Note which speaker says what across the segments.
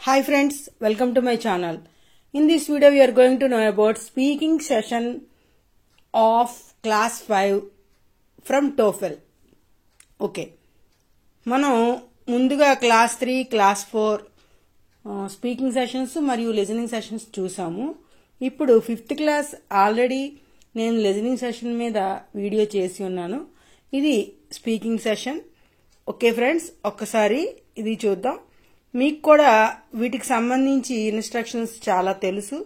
Speaker 1: Hi friends, welcome to my channel. In this video we are going to know about speaking session of class 5 from TOEFL. Okay. మనం ముందుగా class 3, class 4 speaking sessions మరియు listening sessions చూసాము. ఇప్పుడు 5th class already నేను listening session మీద video చేసి ఉన్నాను. ఇది స్పీకింగ్ సెషన్. ఓకే ఫ్రెండ్స్, ఒక్కసారి ఇది చూద్దాం. మీకు కూడా వీటికి సంబంధించి ఇన్స్ట్రక్షన్స్ చాలా తెలుసు.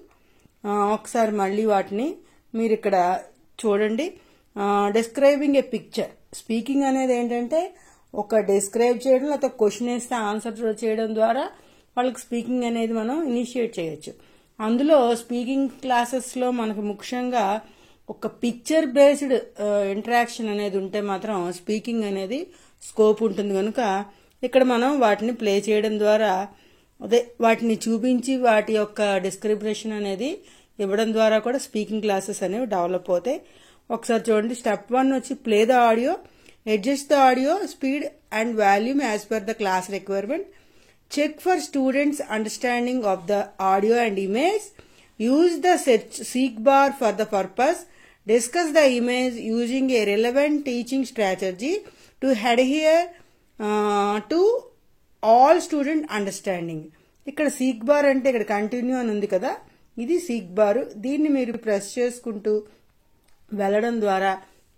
Speaker 1: ఒకసారి మళ్ళీ వాటిని మీరు ఇక్కడ చూడండి. డిస్క్రైబింగ్ ఏ పిక్చర్. స్పీకింగ్ అనేది ఏంటంటే ఒక డిస్క్రైబ్ చేయడం, లేకపోతే క్వశ్చన్ వేస్తే ఆన్సర్ చేయడం ద్వారా వాళ్ళకి స్పీకింగ్ అనేది మనం ఇనిషియేట్ చేయొచ్చు. అందులో స్పీకింగ్ క్లాసెస్లో మనకు ముఖ్యంగా ఒక పిక్చర్ బేస్డ్ ఇంటరాక్షన్ అనేది ఉంటే మాత్రం స్పీకింగ్ అనేది స్కోప్ ఉంటుంది. కనుక ఇక్కడ మనం వాటిని ప్లే చేయడం ద్వారా, అదే వాటిని చూపించి వాటి యొక్క డిస్క్రిప్షన్ అనేది ఇవ్వడం ద్వారా కూడా స్పీకింగ్ క్లాసెస్ అనేవి డెవలప్ అవుతాయి. ఒకసారి చూడండి. స్టెప్ 1 వచ్చి play the audio, adjust the audio speed and volume as per the class requirement, check for students understanding of the audio and image, use the seek bar for the purpose, discuss the image using a relevant teaching strategy to adhere to all student understanding. ఇక్కడ seek bar అంటే ఇక్కడ continue అని ఉంది కదా, ఇది seek bar. దీన్ని మీరు press చేసుకుంటూ వెళ్ళడం ద్వారా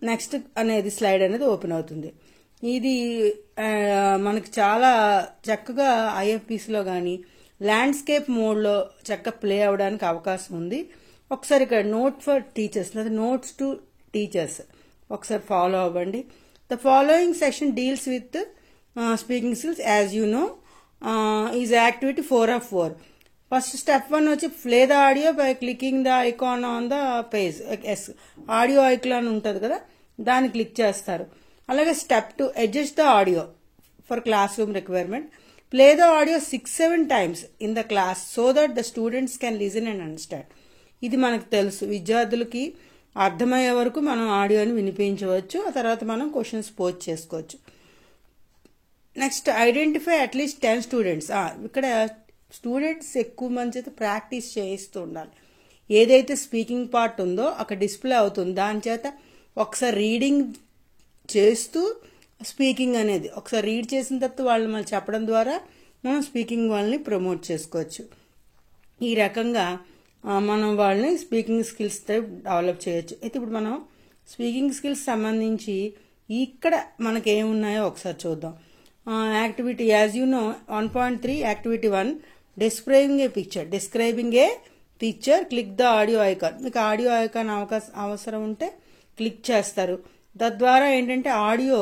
Speaker 1: నెక్స్ట్ అనేది స్లైడ్ అనేది ఓపెన్ అవుతుంది. ఇది మనకి చాలా చక్కగా ఐఎఫ్పిసిలో కానీ ల్యాండ్స్కేప్ మోడ్లో చక్కగా ప్లే అవడానికి అవకాశం ఉంది. ఒకసారి ఇక్కడ నోట్ ఫర్ టీచర్స్ లేదా నోట్స్ టు టీచర్స్ ఒకసారి ఫాలో అవ్వండి. The following section deals with speaking skills as you know is activity 4 of 4. First step 1 వచ్చి play the audio by clicking the icon on the page. Yes, audio icon ఉంటుంది కదా, దాన్ని click చేస్తారు. అలాగే step 2 adjust the audio for classroom requirement. Play the audio 6-7 times in the class so that the students can listen and understand. ఇది మనకు తెలుసు. విద్యార్థులకి అర్థమయ్యే వరకు మనం ఆడియోని వినిపించవచ్చు. ఆ తర్వాత మనం క్వశ్చన్స్ పోజ్ చేసుకోవచ్చు. Next identify at least 10 students. ఇక్కడ స్టూడెంట్స్ ఎక్కువ మంది చేత ప్రాక్టీస్ చేయిస్తూ ఉండాలి. ఏదైతే స్పీకింగ్ పార్ట్ ఉందో అక్కడ డిస్ప్లే అవుతుంది, దాని చేత ఒకసారి రీడింగ్ చేస్తూ స్పీకింగ్ అనేది ఒకసారి రీడ్ చేసిన తర్వాత వాళ్ళు మళ్ళీ చెప్పడం ద్వారా మనం స్పీకింగ్ వాళ్ళని ప్రమోట్ చేసుకోవచ్చు. ఈ రకంగా మనం వాళ్ళని స్పీకింగ్ స్కిల్స్ డెవలప్ చేయొచ్చు. అయితే ఇప్పుడు మనం స్పీకింగ్ స్కిల్స్ సంబంధించి ఇక్కడ మనకి ఏమున్నాయో ఒకసారి చూద్దాం. Activity as you know 1.3 activity 1 describing A picture. Describing A picture, click the audio icon. మీకు ఆడియో ఐకాన్ అవసరం ఉంటే క్లిక్ చేస్తారు. తద్వారా ఏంటంటే ఆడియో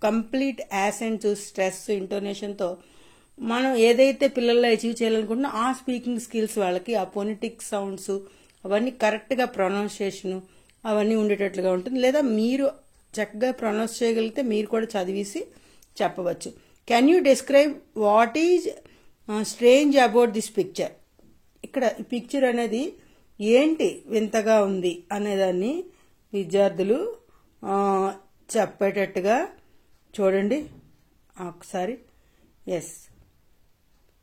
Speaker 1: కంప్లీట్ యాసెంట్, స్ట్రెస్, ఇంటోనేషన్తో మనం ఏదైతే పిల్లల్లో అచీవ్ చేయాలనుకుంటున్నా ఆ స్పీకింగ్ స్కిల్స్ వాళ్ళకి, ఆ ఫోనెటిక్ సౌండ్స్ అవన్నీ కరెక్ట్గా ప్రొనౌన్సియేషన్ అవన్నీ ఉండేటట్లుగా ఉంటుంది. లేదా మీరు చక్కగా ప్రొనౌన్స్ చేయగలిగితే మీరు కూడా చదివేసి చెప్పవచ్చు. Can you describe what is strange about this picture. ఇక్కడ ఈ పిక్చర్ అనేది ఏంటి వింతగా ఉంది అనేదాన్ని విద్యార్థులు చెప్పేటట్టుగా చూడండి ఒకసారి. ఎస్,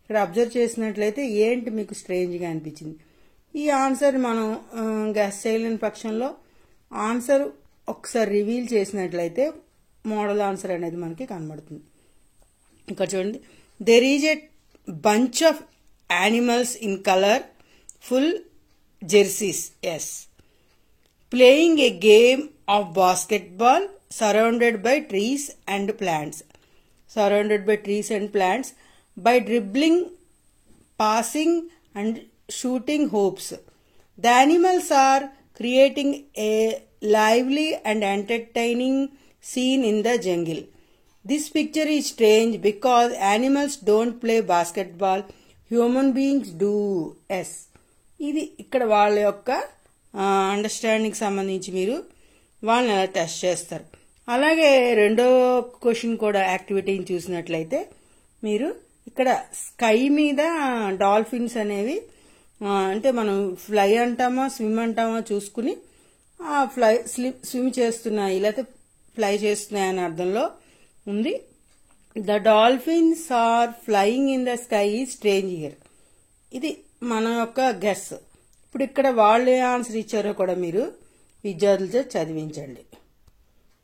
Speaker 1: ఇక్కడ అబ్జర్వ్ చేసినట్లయితే ఏంటి మీకు స్ట్రేంజ్గా అనిపించింది. ఈ ఆన్సర్ మనం గెస్ చేయలేని పక్షంలో ఆన్సర్ ఒకసారి రివీల్ చేసినట్లయితే మోడల్ ఆన్సర్ అనేది మనకి కనబడుతుంది. ఇక్కడ చూడండి. There is a bunch of animals in colourful jerseys. Yes, playing a game of basketball surrounded by trees and plants. Surrounded by trees and plants, by dribbling, passing and shooting hoops. The animals are creating a lively and entertaining scene in the jungle. This picture is strange because animals don't play basketball, human beings do. Yes, ఇది ఇక్కడ వాళ్ళ యొక్క understanding సంబంధించి మీరు వాళ్ళని ఎలా test చేస్తారు. అలాగే రెండో క్వశ్చన్ కూడా యాక్టివిటీని చూసినట్లయితే మీరు ఇక్కడ స్కై మీద డాల్ఫిన్స్ అనేవి అంటే మనం ఫ్లై అంటామా స్విమ్ అంటామా చూసుకుని ఆ స్విమ్ చేస్తున్నాయి లేకపోతే ఫ్లై చేస్తున్నాయి అనే అర్థంలో ఉంది. The dolphins are flying in the sky is strange here. ఇది మన యొక్క గెస్. ఇప్పుడు ఇక్కడ వాళ్ళు ఏ ఆన్సర్ ఇచ్చారో కూడా మీరు విద్యార్థులతో చదివించండి.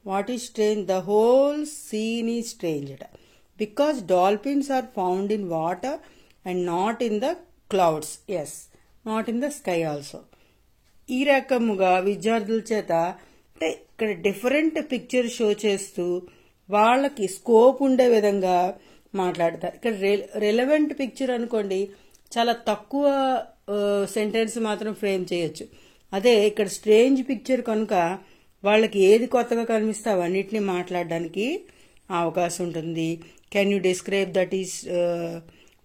Speaker 1: What is strange? The whole scene is strange because dolphins are found in water and not in the clouds. Yes, not in the sky also. ఈ రకముగా విద్యార్థుల చేత అంటే ఇక్కడ డిఫరెంట్ పిక్చర్ షో చేస్తూ వాళ్ళకి స్కోప్ ఉండే విధంగా మాట్లాడతారు. ఇక్కడ రెలవెంట్ పిక్చర్ అనుకోండి, చాలా తక్కువ సెంటెన్స్ మాత్రం ఫ్రేమ్ చేయొచ్చు. అదే ఇక్కడ స్ట్రేంజ్ పిక్చర్ కనుక వాళ్ళకి ఏది కొత్తగా కనిపిస్తే అవన్నిటిని మాట్లాడడానికి అవకాశం ఉంటుంది. Can you describe that is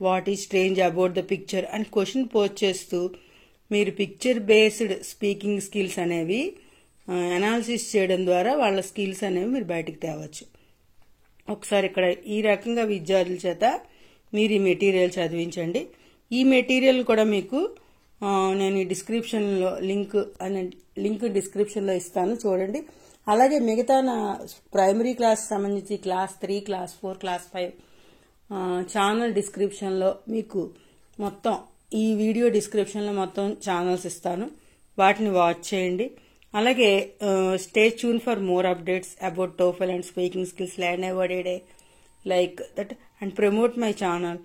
Speaker 1: what is strange about the picture అని క్వశ్చన్ పోస్ట్ చేస్తూ మీరు పిక్చర్ బేస్డ్ స్పీకింగ్ స్కిల్స్ అనేవి అనాలిసిస్ చేయడం ద్వారా వాళ్ళ స్కిల్స్ అనేవి మీరు బయటికి తేవచ్చు. ఒకసారి ఇక్కడ ఈ రకంగా విద్యార్థుల చేత మీరు ఈ మెటీరియల్ చదివించండి. ఈ మెటీరియల్ కూడా మీకు నేను ఈ డిస్క్రిప్షన్లో లింక్ డిస్క్రిప్షన్లో ఇస్తాను, చూడండి. అలాగే మిగతా నా ప్రైమరీ క్లాస్ సంబంధించి క్లాస్ 3, క్లాస్ 4, క్లాస్ 5 ఛానల్ డిస్క్రిప్షన్లో మీకు మొత్తం ఈ వీడియో డిస్క్రిప్షన్లో మొత్తం ఛానల్స్ ఇస్తాను, వాటిని వాచ్ చేయండి. అలాగే stay tune for more updates about TOEFL and speaking skills learn every day like that and promote my channel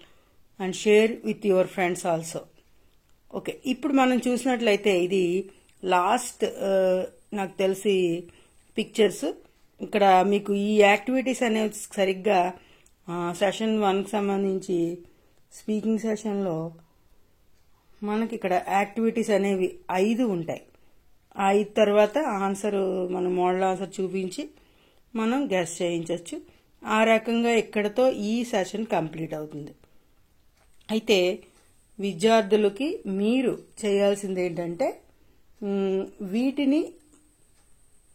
Speaker 1: and share with your friends also. Okay, ఇప్పుడు మనం చూసినట్లయితే ఇది లాస్ట్ నాకు తెలిసి పిక్చర్స్. ఇక్కడ మీకు ఈ యాక్టివిటీస్ అనేవి సరిగ్గా సెషన్ 1కి సంబంధించి స్పీకింగ్ సెషన్లో మనకి ఇక్కడ యాక్టివిటీస్ అనేవి 5 ఉంటాయి. 5 తర్వాత ఆన్సర్ మనం మోడల్ ఆన్సర్ చూపించి మనం గెస్ చేయించవచ్చు. ఆ రకంగా ఇక్కడతో ఈ సెషన్ కంప్లీట్ అవుతుంది. అయితే విద్యార్థులకి మీరు చేయాల్సింది ఏంటంటే వీటిని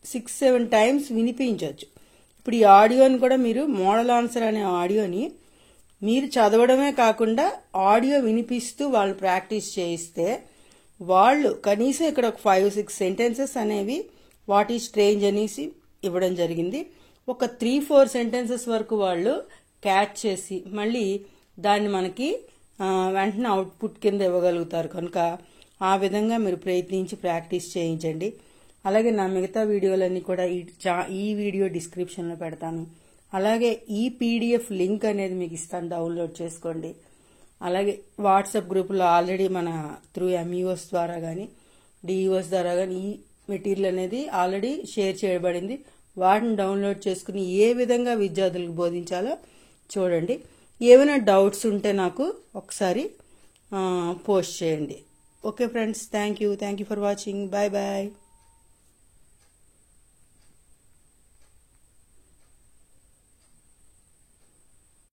Speaker 1: 6-7 టైమ్స్ వినిపించవచ్చు. ఇప్పుడు ఈ ఆడియోని కూడా మీరు మోడల్ ఆన్సర్ అనే ఆడియోని మీరు చదవడమే కాకుండా ఆడియో వినిపిస్తూ వాళ్ళు ప్రాక్టీస్ చేయిస్తే వాళ్ళు కనీసం ఇక్కడ ఒక 5-6 సెంటెన్సెస్ అనేవి వాట్ ఈజ్ స్ట్రేంజ్ అనేసి ఇవ్వడం జరిగింది. ఒక 3-4 సెంటెన్సెస్ వరకు వాళ్ళు క్యాచ్ చేసి మళ్ళీ దాన్ని మనకి వెంటనే అవుట్పుట్ కింద ఇవ్వగలుగుతారు. కనుక ఆ విధంగా మీరు ప్రయత్నించి ప్రాక్టీస్ చేయించండి. అలాగే నా మిగతా వీడియోలన్నీ కూడా ఈ వీడియో డిస్క్రిప్షన్లో పెడతాను. అలాగే ఈ PDF లింక్ అనేది మీకు ఇస్తాను, డౌన్లోడ్ చేసుకోండి. అలాగే వాట్సాప్ గ్రూపులో ఆల్రెడీ మన త్రూ MEOS ద్వారా కానీ DEOS ద్వారా కానీ ఈ మెటీరియల్ అనేది ఆల్రెడీ షేర్ చేయబడింది. వాటిని డౌన్లోడ్ చేసుకుని ఏ విధంగా విద్యార్థులకు బోధించాలో చూడండి. ఏమైనా డౌట్స్ ఉంటే నాకు ఒకసారి పోస్ట్ చేయండి. Okay friends, thank you for watching. Bye bye.